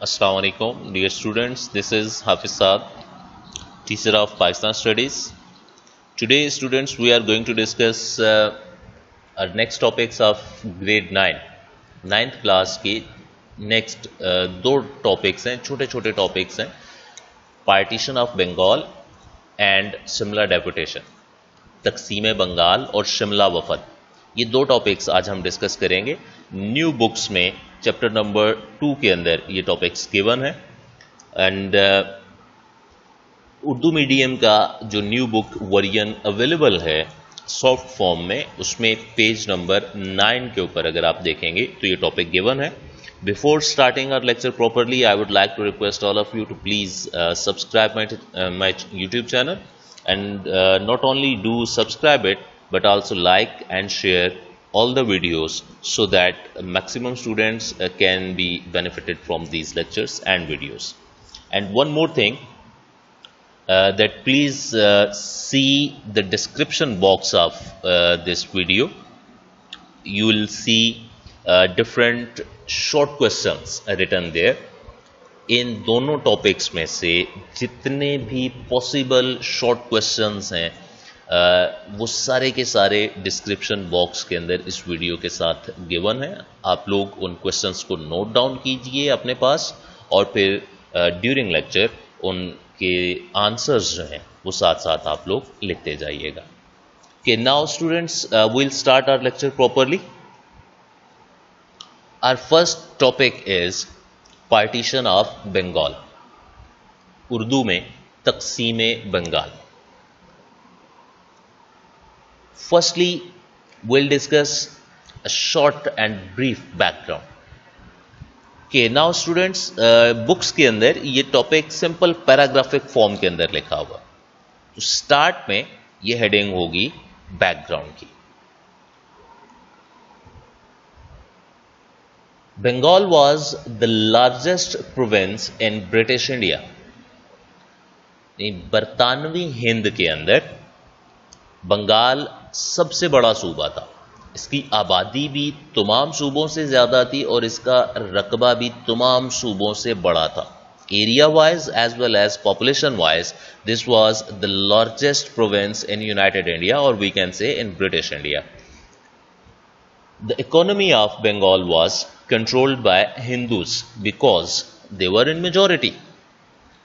Assalamu alaikum, dear students. This is Hafiz Saad, teacher of Pakistan Studies. Today, students, we are going to discuss our next topics of grade 9, ninth class के next दो topics हैं, छोटे छोटे topics हैं, partition of Bengal and Shimla deputation. तकसीम बंगाल और शिमला वफद, ये दो टॉपिक्स आज हम डिस्कस करेंगे. न्यू बुक्स में चैप्टर नंबर 2 के अंदर ये टॉपिक्स गिवन है एंड उर्दू मीडियम का जो न्यू बुक वर्जन अवेलेबल है सॉफ्ट फॉर्म में, उसमें पेज नंबर 9 के ऊपर अगर आप देखेंगे तो ये टॉपिक गिवन है. Before starting our lecture properly, I would like to request all of you to please subscribe my YouTube channel and not only do subscribe it but also like and share all the videos so that maximum students can be benefited from these lectures and videos. And one more thing, that please see the description box of this video. You will see different short questions written there. इन दोनों topics में से जितने भी possible short questions हैं वो सारे के सारे डिस्क्रिप्शन बॉक्स के अंदर इस वीडियो के साथ गिवन है. आप लोग उन क्वेश्चंस को नोट डाउन कीजिए अपने पास और फिर ड्यूरिंग लेक्चर उनके आंसर्स जो हैं वो साथ साथ आप लोग लिखते जाइएगा. Okay, now students, we'll start our lecture properly. Our first topic is partition of Bengal. Urdu में तकसीम Bengal. Firstly, we'll discuss a short and brief background. Okay, now students, books के अंदर ये टॉपिक सिंपल पैराग्राफिक फॉर्म के अंदर लिखा हुआ. तो स्टार्ट में ये हेडिंग होगी बैकग्राउंड की. Bengal was the largest province in British India. बरतानवी Hind के अंदर बंगाल सबसे बड़ा सूबा था. इसकी आबादी भी तमाम सूबों से ज़्यादा थी और इसका रकबा भी तमाम सूबों से बड़ा था. Area wise as well as population wise, this was the largest province in United India, or we can say in British India. The economy of Bengal was controlled by Hindus because they were in majority.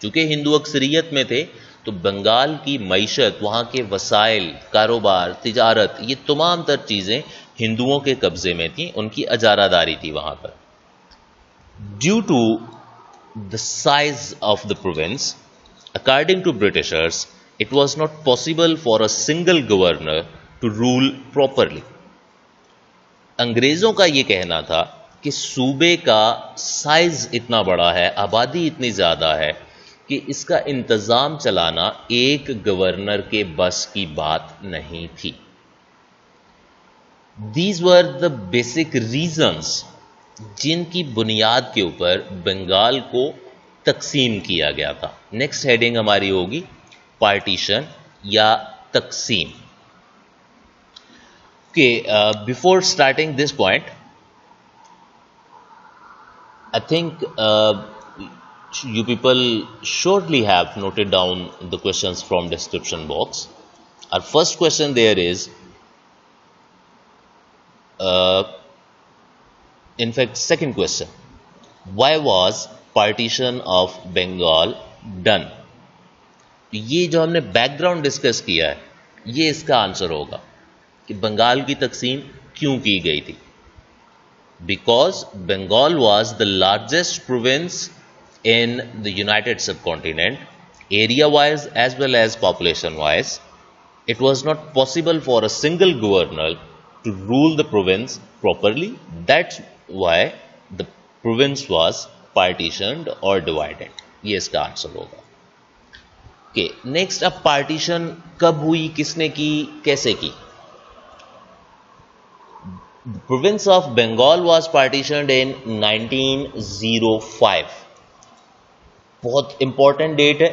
चूँकि हिंदू अक्सरियत में थे तो बंगाल की मईशत, वहाँ के वसाइल, कारोबार, तिजारत, ये तमाम तर चीज़ें हिंदुओं के कब्ज़े में थी, उनकी अजारादारी थी वहाँ पर. Due to the size of the province, according to Britishers, it was not possible for a single governor to rule properly. अंग्रेज़ों का ये कहना था कि सूबे का साइज इतना बड़ा है, आबादी इतनी ज़्यादा है कि इसका इंतज़ाम चलाना एक गवर्नर के बस की बात नहीं थी. These were the basic reasons जिनकी बुनियाद के ऊपर बंगाल को तकसीम किया गया था. नेक्स्ट हेडिंग हमारी होगी पार्टीशन या तकसीम. Okay, before starting this point, I think you people surely have noted down the questions from description box. Our first question there is, in fact second question, why was partition of Bengal done? तो ये जो हमने background discuss किया है ये इसका answer होगा कि बंगाल की तकसीम क्यों की गई थी. Because Bengal was the largest province in the United subcontinent, area wise as well as population wise. It was not possible for a single governor to rule the province properly. That's why the province was partitioned or divided. ये इसका answer होगा. Okay, next, अब partition कब हुई, किसने की, कैसे की? The province of Bengal was partitioned in 1905. बहुत इंपॉर्टेंट डेट है.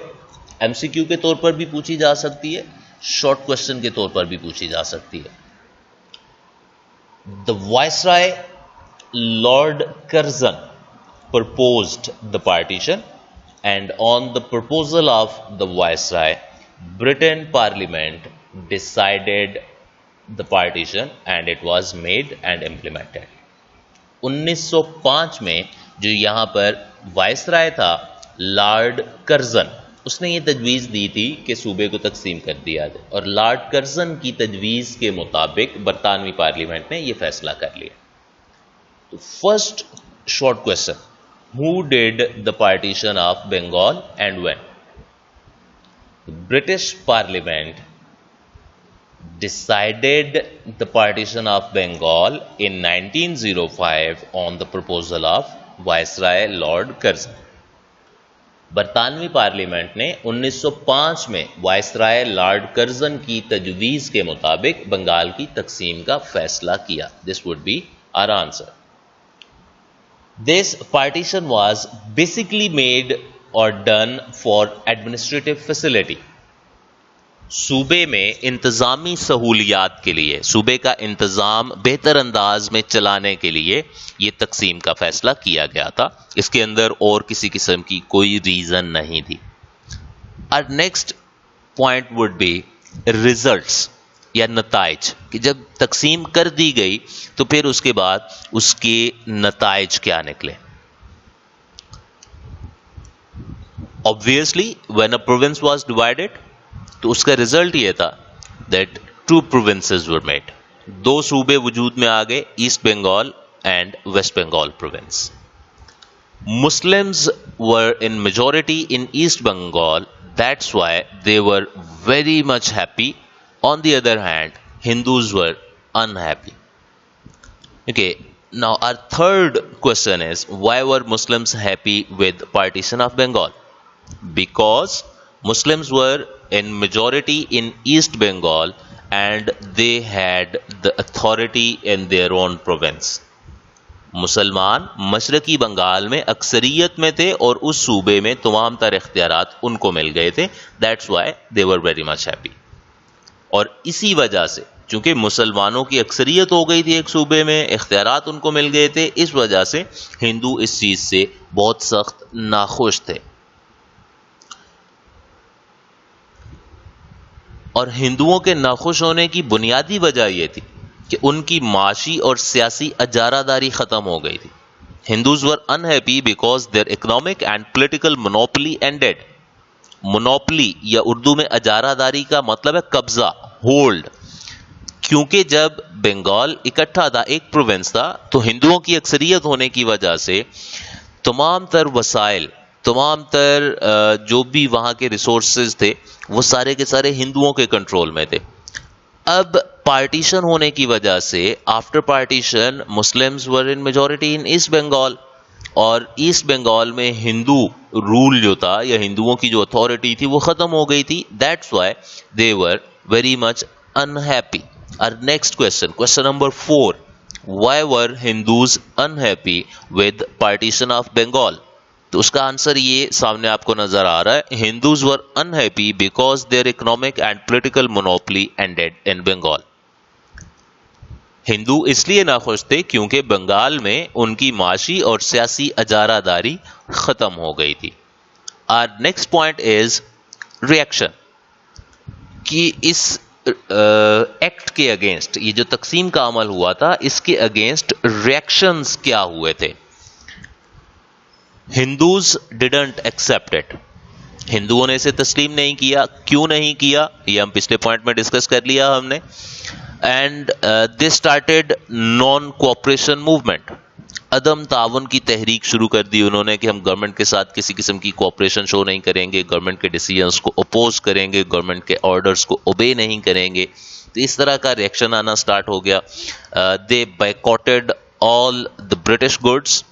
एमसीक्यू के तौर पर भी पूछी जा सकती है, शॉर्ट क्वेश्चन के तौर पर भी पूछी जा सकती है. The viceroy Lord Curzon proposed the partition, and on the proposal of the viceroy, Britain Parliament decided the partition and it was made and implemented. 1905 में जो यहाँ पर वायसराय था लॉर्ड कर्जन, उसने ये तजवीज़ दी थी कि सूबे को तकसीम कर दिया जाए, और लॉर्ड कर्जन की तजवीज़ के मुताबिक बरतानवी पार्लियामेंट ने ये फैसला कर लिया। तो first short question, who did the partition of Bengal and when? British parliament decided the partition of Bengal in 1905 on the proposal of Viceroy Lord Curzon. बरतानवी पार्लियामेंट ने 1905 में वायसराय लॉर्ड कर्जन की तजवीज़ के मुताबिक बंगाल की तकसीम का फैसला किया। This would be our answer. This partition was basically made और डन फॉर एडमिनिस्ट्रेटिव फैसिलिटी। सूबे में इंतज़ामी सहूलियात के लिए, सूबे का इंतज़ाम बेहतर अंदाज में चलाने के लिए ये तकसीम का फैसला किया गया था। इसके अंदर और किसी किस्म की कोई रीज़न नहीं थी। और next point would be results या नताइज, कि जब तकसीम कर दी गई तो फिर उसके बाद उसके नताइज क्या निकले। Obviously when a province was divided, तो उसका रिजल्ट ये था दैट 2 प्रोविंसेस वर मेड, 2 सूबे वजूद में आ गए, east Bengal and west Bengal province. Muslims were in majority in East Bengal, that's why they were very much happy. On the other hand, Hindus were unhappy. Okay, now our third question is, why were Muslims happy with partition of Bengal? Because Muslims were in majority in East Bengal and they had the authority in their own province. मुसलमान मशरकी बंगाल में अक्सरियत में थे और उस सूबे में तमाम तर इख्तियारात उनको मिल गए थे। That's why they were very much happy. और इसी वजह से, चूंकि मुसलमानों की अक्सरियत हो गई थी एक सूबे में, इख्तियारात उनको मिल गए थे, इस वजह से हिंदू इस चीज़ से बहुत सख्त नाखुश थे। और हिंदुओं के नाखुश होने की बुनियादी वजह यह थी कि उनकी माशी और सियासी अजारादारी खत्म हो गई थी। Hindus were unhappy because there economic and political monopoly ended. Monopoly या उर्दू में अजारादारी का मतलब है कब्जा, होल्ड। क्योंकि जब बंगाल इकट्ठा था, एक प्रोविंस था, तो हिंदुओं की अक्सरियत होने की वजह से तमाम तर वसाइल, तमाम तर जो भी वहाँ के रिसोर्सेज थे, वो सारे के सारे हिंदुओं के कंट्रोल में थे। अब पार्टीशन होने की वजह से, after partition Muslims were in majority in east Bengal, और ईस्ट बंगाल में हिंदू रूल जो था या हिंदुओं की जो अथॉरिटी थी वो ख़त्म हो गई थी। That's why they were very much unhappy. Our next question, question number 4, why were Hindus unhappy with partition of Bengal? तो उसका आंसर ये सामने आपको नजर आ रहा है, Hindus were unhappy because there economic and political monopoly ended in Bengal. हिंदू इसलिए नाखुश थे क्योंकि बंगाल में उनकी माशी और सियासी अजारादारी खत्म हो गई थी। Our next point is reaction, कि इस एक्ट के अगेंस्ट, ये जो तकसीम का अमल हुआ था, इसके अगेंस्ट रिएक्शंस क्या हुए थे। हिंदूज डिडंट एक्सेप्ट इट, हिंदुओं ने इसे तस्लीम नहीं किया। क्यों नहीं किया, ये हम पिछले पॉइंट में डिस्कस कर लिया हमने। And they started non cooperation movement, अदम तावन की तहरीक शुरू कर दी उन्होंने कि हम गवर्नमेंट के साथ किसी किस्म की कोऑपरेशन शो नहीं करेंगे, गवर्नमेंट के डिसीजंस को अपोज करेंगे, गवर्नमेंट के ऑर्डर्स को ओबे नहीं करेंगे। तो इस तरह का रिएक्शन आना स्टार्ट हो गया। They boycotted all the British goods,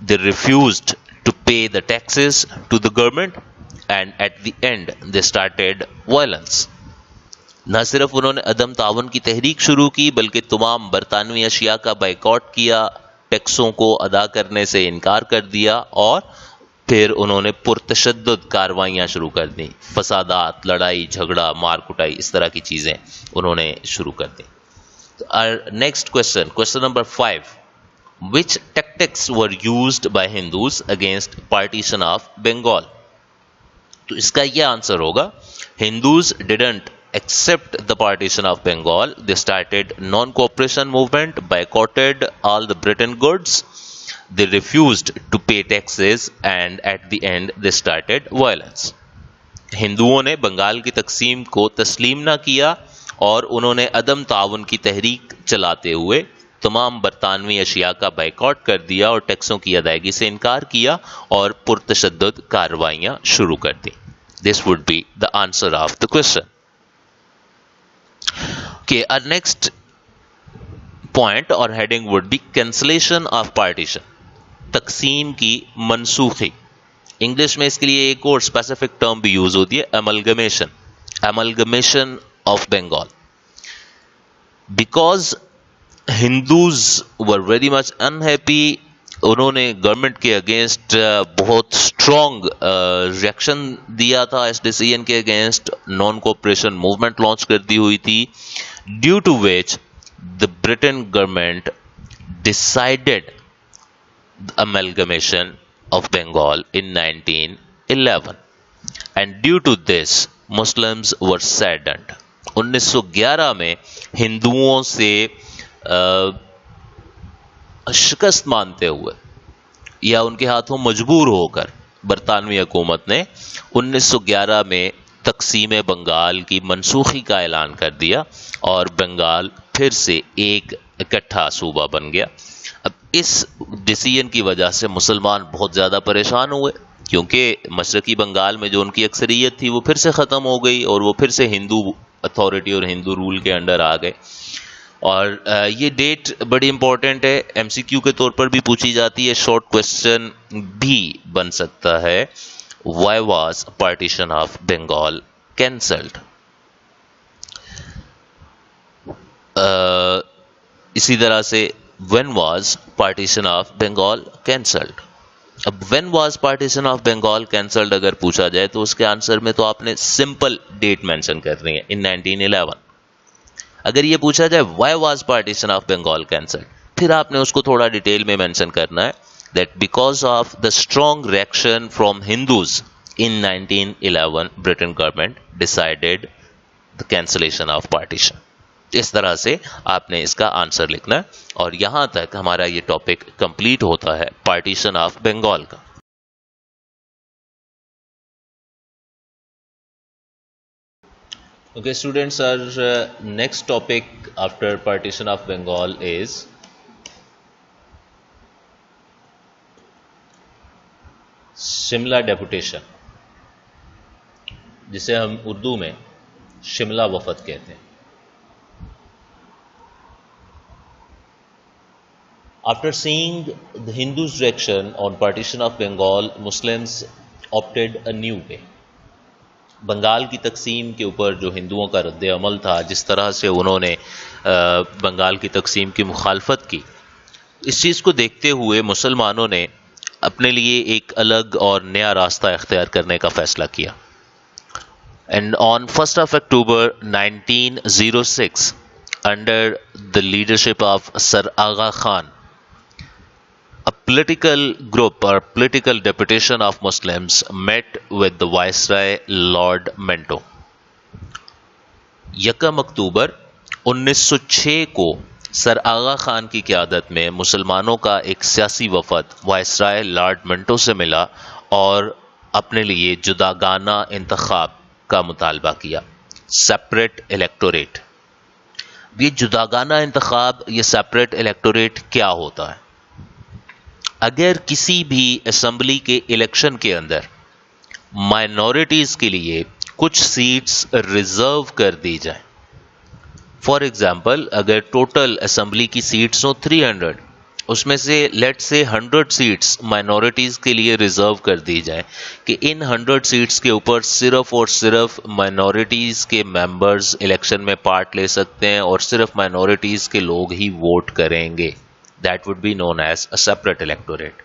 they refused to pay the taxes to the government, and at the end they started violence. न सिर्फ उन्होंने अदम तावन की तहरीक शुरू की, बल्कि तमाम बरतानवी अशिया का बाइकॉट किया, टैक्सों को अदा करने से इनकार कर दिया, और फिर उन्होंने पुरतशद्दुद कार्रवाइयाँ शुरू कर दी। फसादात, लड़ाई झगड़ा, मार कुटाई, इस तरह की चीज़ें उन्होंने शुरू कर दी। Next question, question number 5, Which tactics were used by Hindus against partition of Bengal? तो इसका ये आंसर होगा, Hindus didn't accept the partition of Bengal. They started non-cooperation movement, boycotted all the Britain goods. They refused to pay taxes and at the end they started violence. हिंदुओं ने बंगाल की तकसीम को तस्लीम ना किया और उन्होंने अदम ताउन की तहरीक चलाते हुए तमाम बरतानवी अशिया का बाइकआउट कर दिया और टैक्सों की अदायगी से इनकार किया और पुरतशद्दुद कार्रवाइयां शुरू कर दी. This would be the answer of the question. Okay, our next point और heading would be cancellation of partition. तकसीम की मनसूखी. इंग्लिश में इसके लिए एक और स्पेसिफिक टर्म भी यूज होती है, amalgamation. Amalgamation of Bengal. Because Hindus were very much unhappy, उन्होंने गवर्नमेंट के अगेंस्ट बहुत स्ट्रॉन्ग रिएक्शन दिया था. इस डिसीजन के against non cooperation movement launch कर दी हुई थी, due to which the Britain government decided amalgamation of Bengal in 1911 and due to this Muslims were saddened. 1911 में हिंदुओं से शिकस्त मानते हुए या उनके हाथों मजबूर होकर बरतानवी हुकूमत ने 1911 में तकसीम बंगाल की मनसूखी का ऐलान कर दिया और बंगाल फिर से एक इकट्ठा सूबा बन गया. अब इस डिसीजन की वजह से मुसलमान बहुत ज़्यादा परेशान हुए क्योंकि मशरकी बंगाल में जो उनकी अक्सरियत थी वो फिर से ख़त्म हो गई और वो फिर से हिंदू अथॉरिटी और हिंदू रूल के अंडर आ गए. और ये डेट बड़ी इंपॉर्टेंट है, एमसीक्यू के तौर पर भी पूछी जाती है, शॉर्ट क्वेश्चन भी बन सकता है. Why was partition of Bengal cancelled? इसी तरह से when was partition of Bengal cancelled. अब when was partition of Bengal cancelled अगर पूछा जाए तो उसके आंसर में तो आपने सिंपल डेट मेंशन करनी है, इन 1911. अगर ये पूछा जाए why was partition of Bengal cancelled, फिर आपने उसको थोड़ा डिटेल में मेंशन करना है that because of the strong reaction from Hindus in 1911 Britain government decided the cancellation of partition. इस तरह से आपने इसका आंसर लिखना है और यहां तक हमारा ये टॉपिक कंप्लीट होता है पार्टीशन ऑफ बंगाल का. Okay, students, our next topic after partition of Bengal is Shimla deputation, जिसे हम उर्दू में शिमला वफद कहते हैं. After seeing the Hindus' reaction on partition of Bengal, Muslims opted a new way. Bengal की तकसीम के ऊपर जो हिंदुओं का रद्द अमल था, जिस तरह से उन्होंने बंगाल की तकसीम की मुखालफत की, इस चीज़ को देखते हुए मुसलमानों ने अपने लिए एक अलग और नया रास्ता इख्तियार करने का फ़ैसला किया. And on 1 October 1906, under the leadership of sir Aga Khan, a political group or political deputation of Muslims met with the Viceroy Lord Minto. 1 अक्टूबर 1906 को सर आगा खान की क़यादत में मुसलमानों का एक सियासी वफद वायसराय लॉर्ड मिंटो से मिला और अपने लिए जुदागाना इंतखाब का मुतालबा किया, सेपरेट इलेक्टोरेट. ये जुदागाना इंतखाब, ये सेपरेट इलेक्टोरेट क्या होता है? अगर किसी भी असेंबली के इलेक्शन के अंदर माइनॉरिटीज़ के लिए कुछ सीट्स रिजर्व कर दी जाए, फॉर एग्जांपल अगर टोटल असेंबली की सीट्स हो 300, उसमें से लेट से 100 सीट्स माइनॉरिटीज़ के लिए रिजर्व कर दी जाए कि इन 100 सीट्स के ऊपर सिर्फ और सिर्फ माइनॉरिटीज़ के मेंबर्स इलेक्शन में पार्ट ले सकते हैं और सिर्फ माइनॉरिटीज़ के लोग ही वोट करेंगे. That would be known as a separate electorate.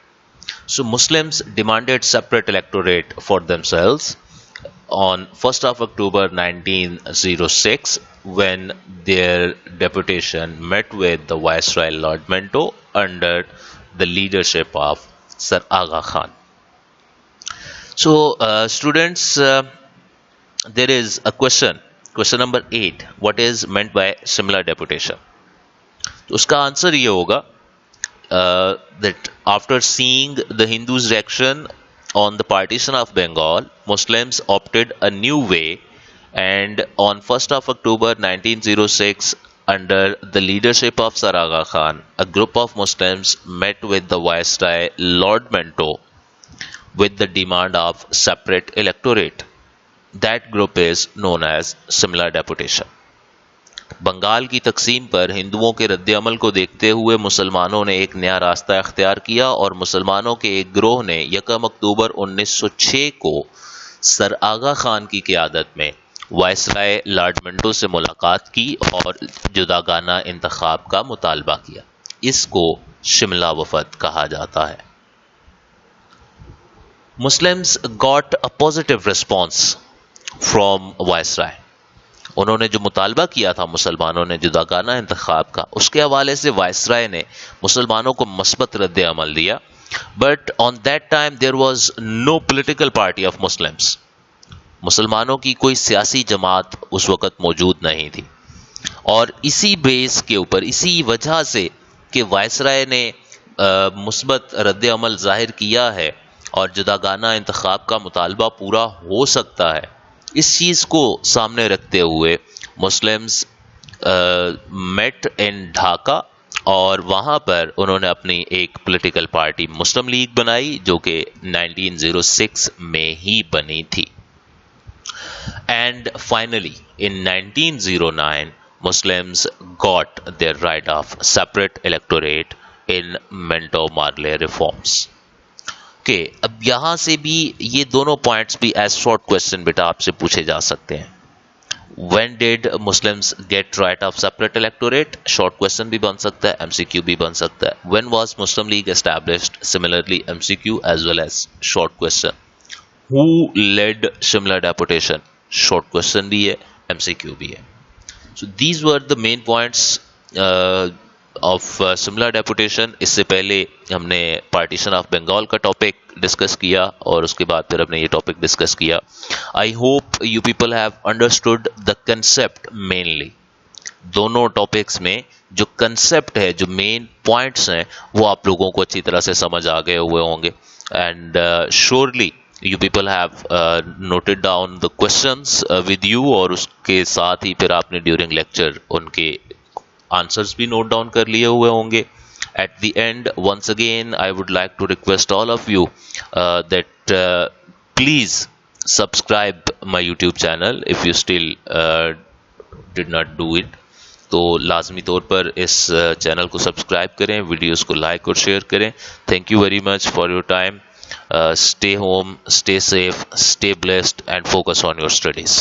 So Muslims demanded separate electorate for themselves on 1 October 1906 when their deputation met with the Viceroy Lord Minto under the leadership of Sir Aga Khan. So, students, there is a question number 8. What is meant by similar deputation? तो उसका answer ये होगा that after seeing the Hindus' reaction on the partition of Bengal, Muslims opted a new way, and on 1st of October 1906, under the leadership of Sir Aga Khan, a group of Muslims met with the Viceroy Lord Minto with the demand of separate electorate. That group is known as similar deputation. Bengal की तकसीम पर हिंदुओं के रद्द-ए-अमल को देखते हुए मुसलमानों ने एक नया रास्ता इख्तियार किया और मुसलमानों के एक गिरोह ने 1 अक्टूबर 1906 को सर आगा खान की क़यादत में वायसराय लॉर्ड मिंटो से मुलाकात की और जुदागाना इंतखाब का मुतालबा किया. इसको शिमला वफद कहा जाता है. Muslims got a positive response from viceroy. उन्होंने जो मुतालबा किया था मुसलमानों ने जुदागाना इंतखाब का, उसके हवाले से वायसराय ने मुसलमानों को मस्बत रद्द अमल दिया. But on that time there was no political party of Muslims. मुसलमानों की कोई सियासी जमात उस वक़्त मौजूद नहीं थी और इसी बेस के ऊपर, इसी वजह से कि वायसराय ने मुस्बत रद्द अमल ज़ाहिर किया है और जुदागाना इंतखाब का मुतालबा पूरा हो सकता है, इस चीज़ को सामने रखते हुए मुस्लिम्स मेट इन ढाका और वहाँ पर उन्होंने अपनी एक पॉलिटिकल पार्टी मुस्लिम लीग बनाई जो कि 1906 में ही बनी थी. And finally in 1909 Muslims got their right of separate electorate in Minto Morley reforms. Okay, अब यहाँ से भी ये दोनों पॉइंट्स भी एज शॉर्ट क्वेश्चन बेटा आपसे पूछे जा सकते हैं. When did Muslims get right of separate electorate? Short question भी बन सकता है, एमसीक्यू भी बन सकता है. When was Muslim League established? Similarly MCQ as well as short question. Who led Shimla deputation? Short question भी है, एमसीक्यू भी है. So these were the main points of Simla deputation. इससे पहले हमने पार्टीशन ऑफ बंगाल का टॉपिक डिस्कस किया और उसके बाद फिर हमने ये टॉपिक डिस्कस किया. I hope you people have understood the concept. Mainly दोनों टॉपिक्स में जो कंसेप्ट है, जो मेन पॉइंट्स हैं, वो आप लोगों को अच्छी तरह से समझ आ गए हुए होंगे. And surely you people have noted down the questions with you और उसके साथ ही फिर आपने ड्यूरिंग लेक्चर उनके आंसर्स भी नोट डाउन कर लिए हुए होंगे. At the end, once again, I would like to request all of you that please subscribe my YouTube channel if you still did not do it. तो लाजमी तौर पर इस चैनल को सब्सक्राइब करें, वीडियोस को लाइक और शेयर करें. Thank you very much for your time. Stay home, stay safe, stay blessed and focus on your studies.